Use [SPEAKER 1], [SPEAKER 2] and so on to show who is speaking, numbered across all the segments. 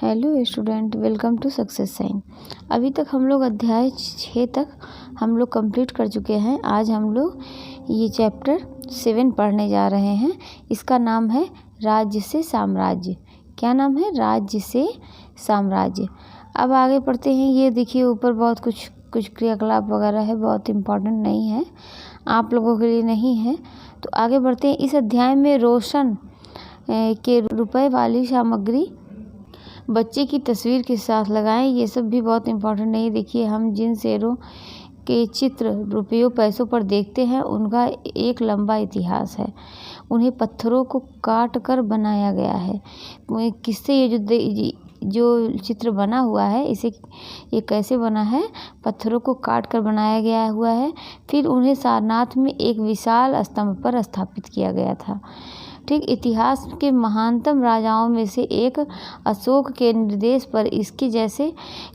[SPEAKER 1] Hello student, welcome to Success Sign. अभी तक हम लोग अध्याय 6 तक हम लोग कंप्लीट कर चुके हैं। आज हम लोग ये चैप्टर 7 पढ़ने जा रहे हैं। इसका नाम है राज्य से साम्राज्य। क्या नाम है? राज्य से साम्राज्य। अब आगे पढ़ते हैं। ये देखिए ऊपर बहुत कुछ क्रियाकलाप वगैरह है, बहुत इम्पोर्टेंट नहीं है, आप लोगों के लिए नहीं है। तो आगे बढ़ते हैं। इस अध्याय में रोशन के रुपए वाली सामग्री बच्चे की तस्वीर के साथ लगाएं। ये सब भी बहुत इम्पोर्टेंट नहीं है। देखिए हम जिन शेरों के चित्र रुपयों पैसों पर देखते हैं उनका एक लंबा इतिहास है। उन्हें पत्थरों को काट कर बनाया गया है। किससे ये जो चित्र बना हुआ है, ये कैसे बना है? पत्थरों को काट कर बनाया गया हुआ है। फिर उन्हें सारनाथ में एक विशाल स्तंभ पर स्थापित किया गया था। ठीक, इतिहास के महानतम राजाओं में से एक अशोक के निर्देश पर इसके जैसे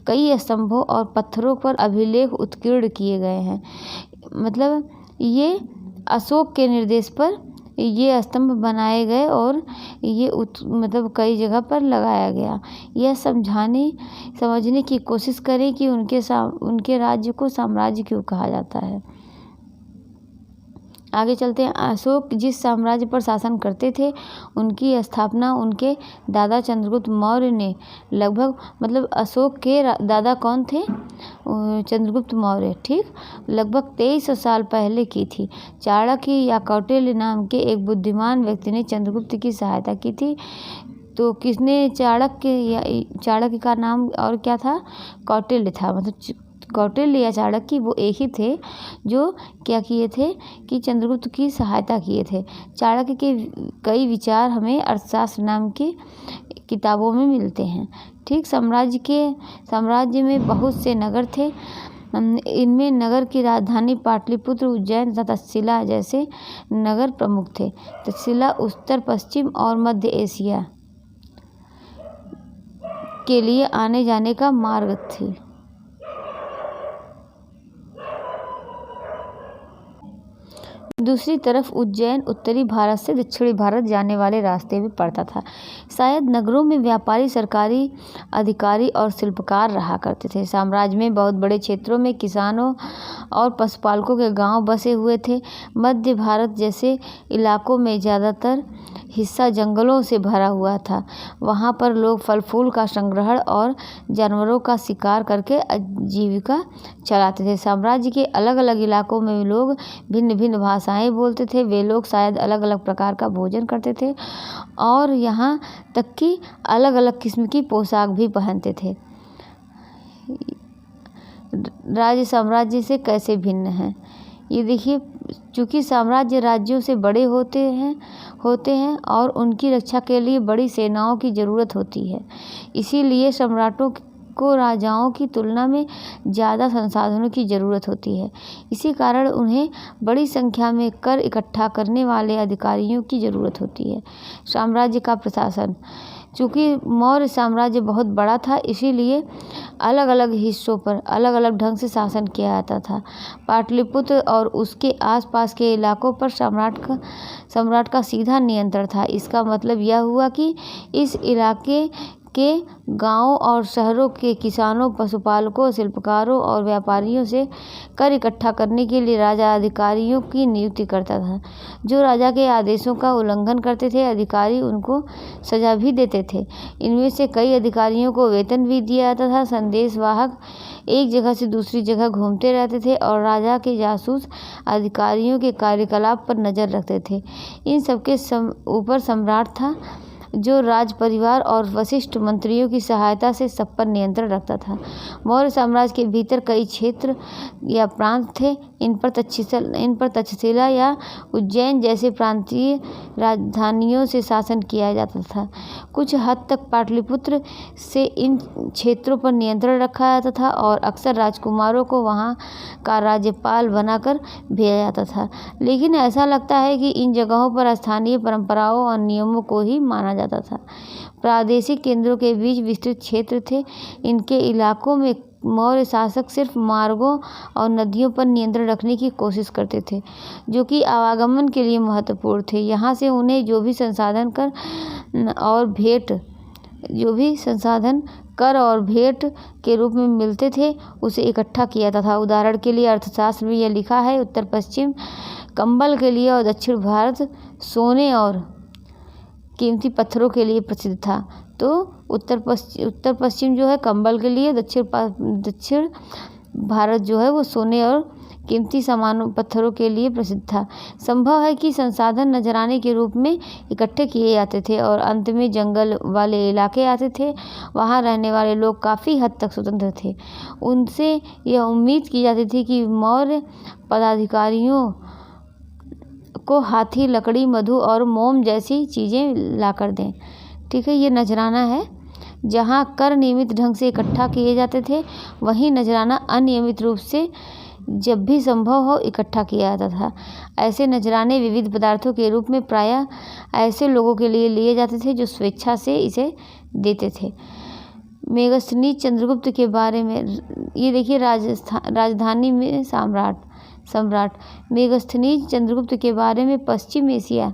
[SPEAKER 1] कई स्तंभों और पत्थरों पर अभिलेख उत्कीर्ण किए गए हैं। मतलब ये अशोक के निर्देश पर ये स्तंभ बनाए गए और ये मतलब कई जगह पर लगाया गया। यह समझने की कोशिश करें कि उनके राज्य को साम्राज्य क्यों कहा जाता है। आगे चलते हैं। अशोक जिस साम्राज्य पर शासन करते थे उनकी स्थापना उनके दादा चंद्रगुप्त मौर्य ने मतलब अशोक के दादा कौन थे? चंद्रगुप्त मौर्य। ठीक, लगभग 2300 साल पहले की थी। चाणक्य या कौटिल्य नाम के एक बुद्धिमान व्यक्ति ने चंद्रगुप्त की सहायता की थी। तो किसने? चाणक्य का नाम और क्या था? कौटिल्य था। मतलब कौटिल्य या चाणक्य वो एक ही थे जो क्या किए थे कि चंद्रगुप्त की सहायता किए थे। चाणक्य के कई विचार हमें अर्थशास्त्र नाम की किताबों में मिलते हैं। ठीक, साम्राज्य में बहुत से नगर थे। इनमें नगर की राजधानी पाटलिपुत्र, उज्जैन तथा तक्षशिला जैसे नगर प्रमुख थे। तक्षशिला उत्तर पश्चिम और मध्य एशिया के लिए आने जाने का मार्ग थी। दूसरी तरफ उज्जैन उत्तरी भारत से दक्षिणी भारत जाने वाले रास्ते में पड़ता था। शायद नगरों में व्यापारी, सरकारी अधिकारी और शिल्पकार रहा करते थे। साम्राज्य में बहुत बड़े क्षेत्रों में किसानों और पशुपालकों के गांव बसे हुए थे। मध्य भारत जैसे इलाकों में ज़्यादातर हिस्सा जंगलों से भरा हुआ था। वहाँ पर लोग फल फूल का संग्रहण और जानवरों का शिकार करके आजीविका चलाते थे। साम्राज्य के अलग अलग इलाकों में लोग भिन्न भिन्न भाषाएं बोलते थे। वे लोग शायद अलग अलग प्रकार का भोजन करते थे और यहाँ तक कि अलग अलग किस्म की पोशाक भी पहनते थे। राज्य साम्राज्य से कैसे भिन्न है? ये देखिए, चूँकि साम्राज्य राज्यों से बड़े होते हैं और उनकी रक्षा के लिए बड़ी सेनाओं की ज़रूरत होती है, इसीलिए सम्राटों को राजाओं की तुलना में ज़्यादा संसाधनों की ज़रूरत होती है। इसी कारण उन्हें बड़ी संख्या में कर इकट्ठा करने वाले अधिकारियों की ज़रूरत होती है। साम्राज्य का प्रशासन। चूँकि मौर्य साम्राज्य बहुत बड़ा था, इसीलिए अलग अलग हिस्सों पर अलग अलग ढंग से शासन किया जाता था। पाटलिपुत्र और उसके आसपास के इलाकों पर सम्राट का सीधा नियंत्रण था। इसका मतलब यह हुआ कि इस इलाके के गांवों और शहरों के किसानों, पशुपालकों, शिल्पकारों और व्यापारियों से कर इकट्ठा करने के लिए राजा अधिकारियों की नियुक्ति करता था। जो राजा के आदेशों का उल्लंघन करते थे, अधिकारी उनको सजा भी देते थे। इनमें से कई अधिकारियों को वेतन भी दिया जाता था। संदेशवाहक एक जगह से दूसरी जगह घूमते रहते थे और राजा के जासूस अधिकारियों के कार्यकलाप पर नज़र रखते थे। इन सबके ऊपर सम्राट था जो राज परिवार और वरिष्ठ मंत्रियों की सहायता से सब पर नियंत्रण रखता था। मौर्य साम्राज्य के भीतर कई क्षेत्र या प्रांत थे। इन पर तक्षशिला या उज्जैन जैसे प्रांतीय राजधानियों से शासन किया जाता था। कुछ हद तक पाटलिपुत्र से इन क्षेत्रों पर नियंत्रण रखा जाता था और अक्सर राजकुमारों को वहाँ का राज्यपाल बनाकर भेजा जाता था। लेकिन ऐसा लगता है कि इन जगहों पर स्थानीय परंपराओं और नियमों को ही माना जाता था। प्रादेशिक केंद्रों के बीच विस्तृत क्षेत्र थे। इनके इलाकों में मौर्य शासक सिर्फ मार्गों और नदियों पर नियंत्रण रखने की कोशिश करते थे, जो कि आवागमन के लिए महत्वपूर्ण थे। यहाँ से उन्हें जो भी संसाधन कर और भेंट जो भी संसाधन कर और भेंट के रूप में मिलते थे उसे इकट्ठा किया था। उदाहरण के लिए अर्थशास्त्र में यह लिखा है, उत्तर पश्चिम कंबल के लिए और दक्षिण भारत सोने और कीमती पत्थरों के लिए प्रसिद्ध था। तो उत्तर पश्चिम जो है कंबल के लिए, दक्षिण भारत जो है वो सोने और कीमती सामानों पत्थरों के लिए प्रसिद्ध था। संभव है कि संसाधन नजराने के रूप में इकट्ठे किए जाते थे और अंत में जंगल वाले इलाके आते थे। वहाँ रहने वाले लोग काफ़ी हद तक स्वतंत्र थे। उनसे यह उम्मीद की जाती थी कि मौर्य पदाधिकारियों को हाथी, लकड़ी, मधु और मोम जैसी चीज़ें ला कर दें। ठीक है, ये नजराना है। जहाँ कर नियमित ढंग से इकट्ठा किए जाते थे वहीं नजराना अनियमित रूप से जब भी संभव हो इकट्ठा किया जाता था। ऐसे नजराने विविध पदार्थों के रूप में प्रायः ऐसे लोगों के लिए लिए जाते थे जो स्वेच्छा से इसे देते थे। मेगस्थनीज चंद्रगुप्त के बारे में ये देखिए, राजधानी में सम्राट मेगस्थनीज चंद्रगुप्त के बारे में पश्चिम एशिया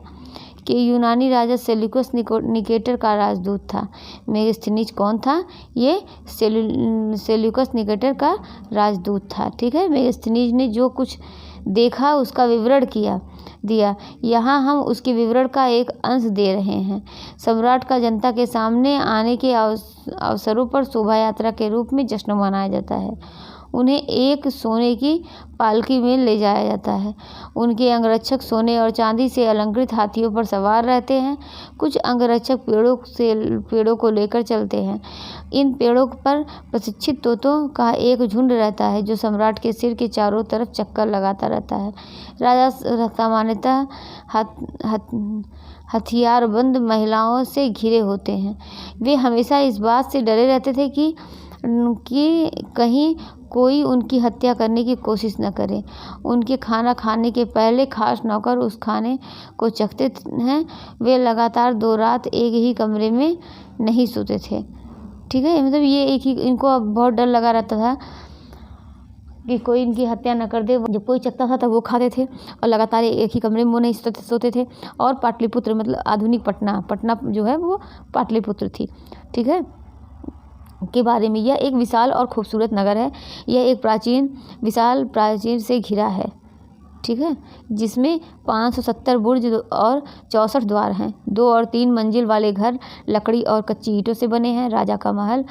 [SPEAKER 1] के यूनानी राजा सेल्यूकस निकेटर का राजदूत था। मेगस्थनीज कौन था? ये सेल्यूकस निकेटर का राजदूत था। ठीक है, मेगस्थनीज ने जो कुछ देखा उसका विवरण दिया। यहाँ हम उसके विवरण का एक अंश दे रहे हैं। सम्राट का जनता के सामने आने के अवसरों पर शोभा यात्रा के रूप में जश्न मनाया जाता है। उन्हें एक सोने की पालकी में ले जाया जाता है। उनके अंगरक्षक सोने और चांदी से अलंकृत हाथियों पर सवार रहते हैं। कुछ अंगरक्षक पेड़ों को लेकर चलते हैं। इन पेड़ों पर प्रशिक्षित तोतों का एक झुंड रहता है जो सम्राट के सिर के चारों तरफ चक्कर लगाता रहता है। राजा सामान्यतः हथियारबंद महिलाओं से घिरे होते हैं। वे हमेशा इस बात से डरे रहते थे कि कहीं कोई उनकी हत्या करने की कोशिश न करे। उनके खाना खाने के पहले खास नौकर उस खाने को चखते हैं। वे लगातार 2 रात एक ही कमरे में नहीं सोते थे। ठीक है, मतलब ये एक ही, इनको बहुत डर लगा रहता था कि कोई इनकी हत्या न कर दे। जब कोई चखता था तब वो खाते थे और लगातार एक ही कमरे में वो नहीं सोते थे। और पाटलिपुत्र मतलब आधुनिक पटना जो है वो पाटलिपुत्र थी। ठीक है, के बारे में, यह एक विशाल और खूबसूरत नगर है। यह एक विशाल प्राचीर से घिरा है। ठीक है, जिसमें 570 बुर्ज और 64 द्वार हैं। 2 और 3 मंजिल वाले घर लकड़ी और कच्ची ईंटों से बने हैं। राजा का महल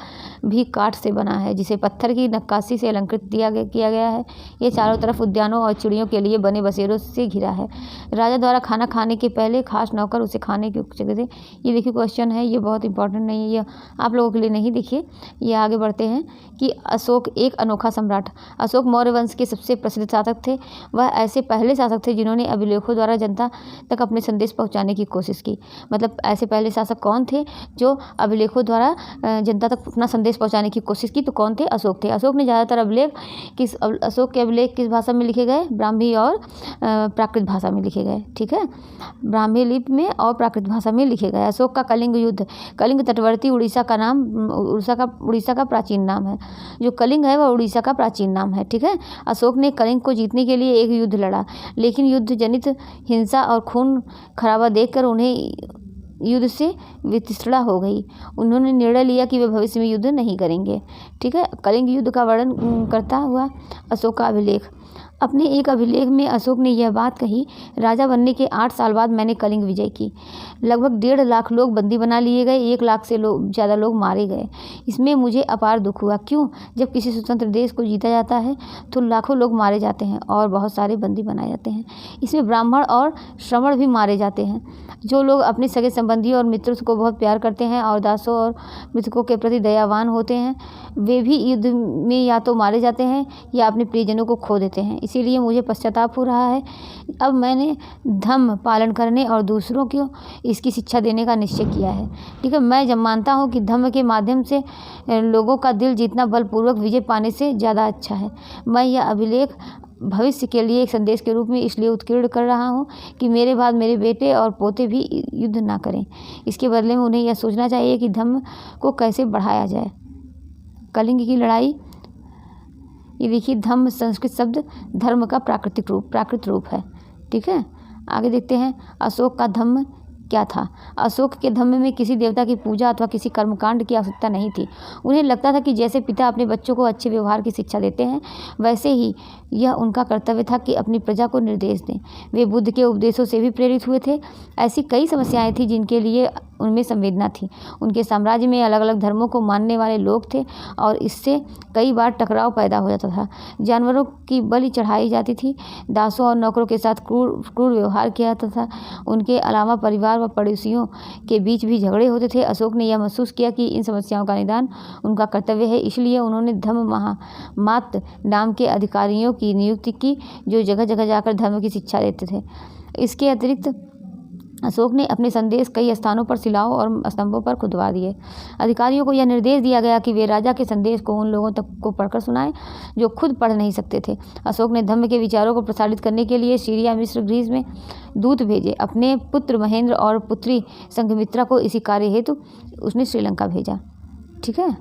[SPEAKER 1] भी काठ से बना है जिसे पत्थर की नक्काशी से अलंकृत किया गया है। ये चारों तरफ उद्यानों और चिड़ियों के लिए बने बसेरों से घिरा है। राजा द्वारा खाना खाने के पहले खास नौकर उसे खाने की जगह थे। ये देखिए क्वेश्चन है, ये बहुत इंपॉर्टेंट नहीं है, ये आप लोगों के लिए नहीं। देखिए, ये आगे बढ़ते हैं कि अशोक एक अनोखा सम्राट। अशोक मौर्य वंश के सबसे प्रसिद्ध शासक थे। वह ऐसे पहले शासक थे जिन्होंने अभिलेखों द्वारा जनता तक अपने संदेश पहुंचाने की कोशिश की। मतलब ऐसे पहले शासक कौन थे जो अभिलेखों द्वारा जनता तक अपना संदेश पहुंचाने की कोशिश की? तो कौन थे? अशोक थे। अशोक ने ज़्यादातर अशोक के अभिलेख किस भाषा में लिखे गए? ब्राह्मी और प्राकृत भाषा में लिखे गए। ठीक है, ब्राह्मी लिपि में और प्राकृत भाषा में लिखे गए। अशोक का कलिंग युद्ध, कलिंग तटवर्ती उड़ीसा का प्राचीन नाम है। जो कलिंग है वह उड़ीसा का प्राचीन नाम है। ठीक है, अशोक ने कलिंग को जीतने के लिए एक युद्ध लड़ा, लेकिन युद्ध जनित हिंसा और खून खराबा देखकर उन्हें युद्ध से वितृष्णा हो गई। उन्होंने निर्णय लिया कि वे भविष्य में युद्ध नहीं करेंगे। ठीक है, कलिंग युद्ध का वर्णन करता हुआ अशोक का अभिलेख। अपने एक अभिलेख में अशोक ने यह बात कही, राजा बनने के 8 साल बाद मैंने कलिंग विजय की। लगभग 1.5 लाख लोग बंदी बना लिए गए, 1 लाख से ज़्यादा लोग मारे गए। इसमें मुझे अपार दुख हुआ। क्यों? जब किसी स्वतंत्र देश को जीता जाता है तो लाखों लोग मारे जाते हैं और बहुत सारे बंदी बनाए जाते हैं। इसमें ब्राह्मण और श्रमण भी मारे जाते हैं। जो लोग अपने सगे संबंधी और मित्रों को बहुत प्यार करते हैं और दासों और मृतकों के प्रति दयावान होते हैं, वे भी युद्ध में या तो मारे जाते हैं या अपने प्रियजनों को खो देते हैं। इसीलिए मुझे पश्चाताप हो रहा है। अब मैंने धम्म पालन करने और दूसरों को इसकी शिक्षा देने का निश्चय किया है। ठीक है, मैं जब मानता हूँ कि धम्म के माध्यम से लोगों का दिल जीतना बलपूर्वक विजय पाने से ज़्यादा अच्छा है। मैं यह अभिलेख भविष्य के लिए एक संदेश के रूप में इसलिए उत्कीर्ण कर रहा हूँ कि मेरे बाद मेरे बेटे और पोते भी युद्ध ना करें। इसके बदले में उन्हें यह सोचना चाहिए कि धम्म को कैसे बढ़ाया जाए। कलिंग की लड़ाई, ये देखिए, धम्म संस्कृत शब्द धर्म का प्राकृत रूप है। ठीक है, आगे देखते हैं। अशोक का धम्म क्या था। अशोक के धम्म में किसी देवता की पूजा अथवा किसी कर्मकांड की आवश्यकता नहीं थी। उन्हें लगता था कि जैसे पिता अपने बच्चों को अच्छे व्यवहार की शिक्षा देते हैं, वैसे ही यह उनका कर्तव्य था कि अपनी प्रजा को निर्देश दें। वे बुद्ध के उपदेशों से भी प्रेरित हुए थे। ऐसी कई समस्याएं थी जिनके लिए उनमें संवेदना थी। उनके साम्राज्य में अलग अलग धर्मों को मानने वाले लोग थे और इससे कई बार टकराव पैदा हो जाता था। जानवरों की बलि चढ़ाई जाती थी, दासों और नौकरों के साथ क्रूर व्यवहार किया जाता था। उनके अलावा परिवार व पड़ोसियों के बीच भी झगड़े होते थे। अशोक ने यह महसूस किया कि इन समस्याओं का निदान उनका कर्तव्य है, इसलिए उन्होंने धम्म महामात्र नाम के अधिकारियों की नियुक्ति की, जो जगह जगह जाकर धर्म की शिक्षा देते थे। इसके अतिरिक्त अशोक ने अपने संदेश कई स्थानों पर शिलाओं और स्तंभों पर खुदवा दिए। अधिकारियों को यह निर्देश दिया गया कि वे राजा के संदेश को उन लोगों तक को पढ़कर सुनाएं जो खुद पढ़ नहीं सकते थे। अशोक ने धम्म के विचारों को प्रसारित करने के लिए सीरिया, मिस्र, ग्रीस में दूत भेजे। अपने पुत्र महेंद्र और पुत्री संघमित्रा को इसी कार्य हेतु उसने श्रीलंका भेजा। ठीक है,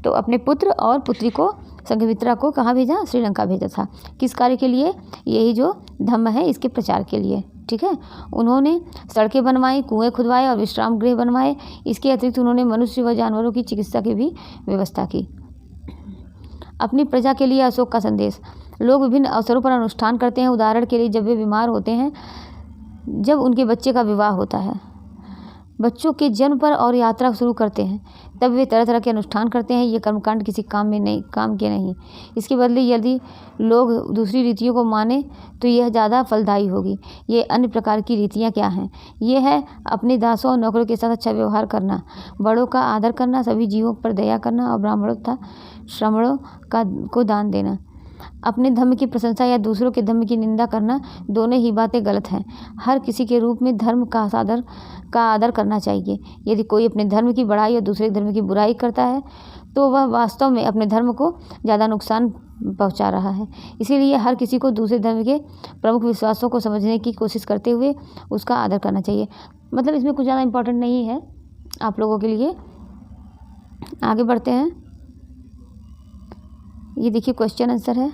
[SPEAKER 1] तो अपने पुत्र और पुत्री को संघमित्रा को कहाँ भेजा? श्रीलंका भेजा था। किस कार्य के लिए? यही जो धम्म है इसके प्रचार के लिए। ठीक है, उन्होंने सड़कें बनवाई, कुएं खुदवाए और विश्राम गृह बनवाए। इसके अतिरिक्त उन्होंने मनुष्य व जानवरों की चिकित्सा की भी व्यवस्था की। अपनी प्रजा के लिए अशोक का संदेश। लोग विभिन्न अवसरों पर अनुष्ठान करते हैं। उदाहरण के लिए जब वे बीमार होते हैं, जब उनके बच्चे का विवाह होता है, बच्चों के जन्म पर और यात्रा शुरू करते हैं, तब वे तरह तरह के अनुष्ठान करते हैं। ये कर्मकांड किसी काम के नहीं। इसके बदले यदि लोग दूसरी रीतियों को माने तो यह ज़्यादा फलदायी होगी। ये अन्य प्रकार की रीतियाँ क्या हैं? ये है अपने दासों और नौकरों के साथ अच्छा व्यवहार करना, बड़ों का आदर करना, सभी जीवों पर दया करना और ब्राह्मणों तथा श्रमणों को दान देना। अपने धर्म की प्रशंसा या दूसरों के धर्म की निंदा करना, दोनों ही बातें गलत हैं। हर किसी के रूप में धर्म का आदर करना चाहिए। यदि कोई अपने धर्म की बड़ाई और दूसरे धर्म की बुराई करता है तो वह वास्तव में अपने धर्म को ज़्यादा नुकसान पहुंचा रहा है। इसीलिए हर किसी को दूसरे धर्म के प्रमुख विश्वासों को समझने की कोशिश करते हुए उसका आदर करना चाहिए। मतलब इसमें कुछ ज़्यादा इम्पोर्टेंट नहीं है आप लोगों के लिए। आगे बढ़ते हैं। ये देखिए क्वेश्चन आंसर है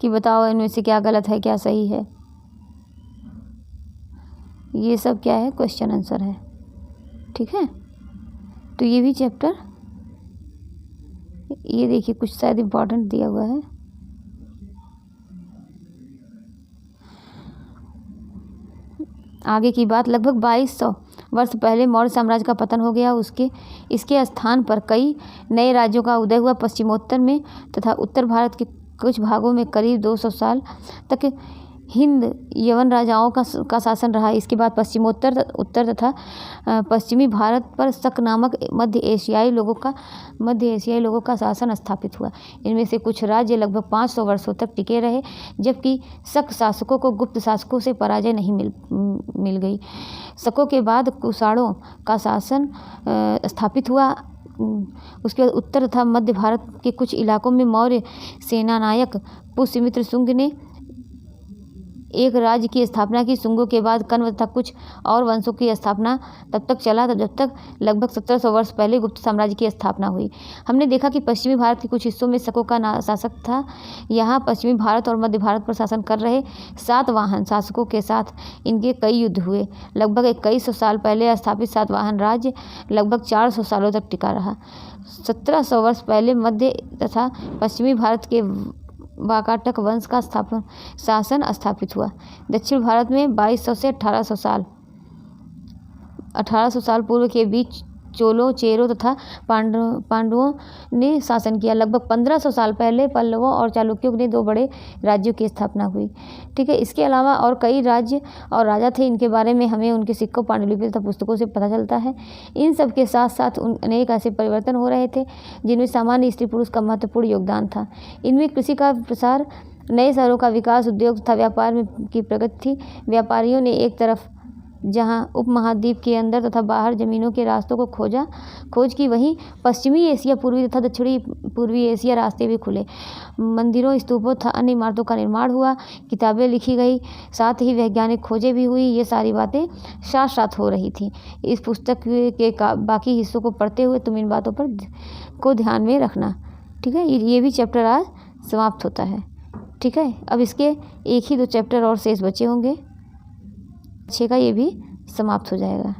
[SPEAKER 1] कि बताओ इनमें से क्या गलत है, क्या सही है। ये सब क्या है? क्वेश्चन आंसर है। ठीक है, तो ये भी चैप्टर, ये देखिए कुछ शायद इम्पोर्टेंट दिया हुआ है। आगे की बात। लगभग 2200 वर्ष पहले मौर्य साम्राज्य का पतन हो गया। इसके स्थान पर कई नए राज्यों का उदय हुआ। पश्चिमोत्तर में तथा उत्तर भारत के कुछ भागों में करीब 200 साल तक हिंद यवन राजाओं का शासन रहा। इसके बाद उत्तर तथा पश्चिमी भारत पर शक नामक मध्य एशियाई लोगों का शासन स्थापित हुआ। इनमें से कुछ राज्य लगभग 500 वर्षों तक टिके रहे, जबकि शक शासकों को गुप्त शासकों से पराजय नहीं मिल गई। शकों के बाद कुषाणों का शासन स्थापित हुआ। उसके बाद उत्तर तथा मध्य भारत के कुछ इलाकों में मौर्य सेनानायक पुष्यमित्र शुंग ने एक राज्य की स्थापना की। शुंगों के बाद कण्व तथा कुछ और वंशों की स्थापना तब तक चला जब तक लगभग 1700 वर्ष पहले गुप्त साम्राज्य की स्थापना हुई। हमने देखा कि पश्चिमी भारत के कुछ हिस्सों में शकों का शासक था। यहाँ पश्चिमी भारत और मध्य भारत पर शासन कर रहे सातवाहन शासकों के साथ इनके कई युद्ध हुए। लगभग 2100 साल पहले स्थापित सातवाहन राज्य लगभग 400 सालों तक टिका रहा। 1700 वर्ष पहले मध्य तथा पश्चिमी भारत के वाकाटक वंश का शासन स्थापित हुआ। दक्षिण भारत में 2200 से 1800 साल पूर्व के बीच चोलों, चेरों तथा पांडवों ने शासन किया। लगभग 1500 साल पहले पल्लवों और चालुक्यों ने 2 बड़े राज्यों की स्थापना हुई। ठीक है, इसके अलावा और कई राज्य और राजा थे। इनके बारे में हमें उनके सिक्कों, पांडुलिपि तथा पुस्तकों से पता चलता है। इन सब के साथ साथ अनेक ऐसे परिवर्तन हो रहे थे जिनमें सामान्य स्त्री पुरुष का महत्वपूर्ण योगदान था। इनमें कृषि का प्रसार, नए शहरों का विकास, उद्योग तथा व्यापार में की प्रगति थी। व्यापारियों ने एक तरफ जहां उपमहाद्वीप के अंदर तथा बाहर जमीनों के रास्तों को खोज की, वहीं पश्चिमी एशिया, पूर्वी तथा दक्षिणी पूर्वी एशिया रास्ते भी खुले। मंदिरों, स्तूपों तथा अन्य इमारतों का निर्माण हुआ। किताबें लिखी गई, साथ ही वैज्ञानिक खोजें भी हुई। ये सारी बातें साथ साथ हो रही थी। इस पुस्तक के बाकी हिस्सों को पढ़ते हुए तुम इन बातों को ध्यान में रखना। ठीक है, ये भी चैप्टर आज समाप्त होता है। ठीक है, अब इसके 1 ही 2 चैप्टर और शेष बचे होंगे। 6 का ये भी समाप्त हो जाएगा।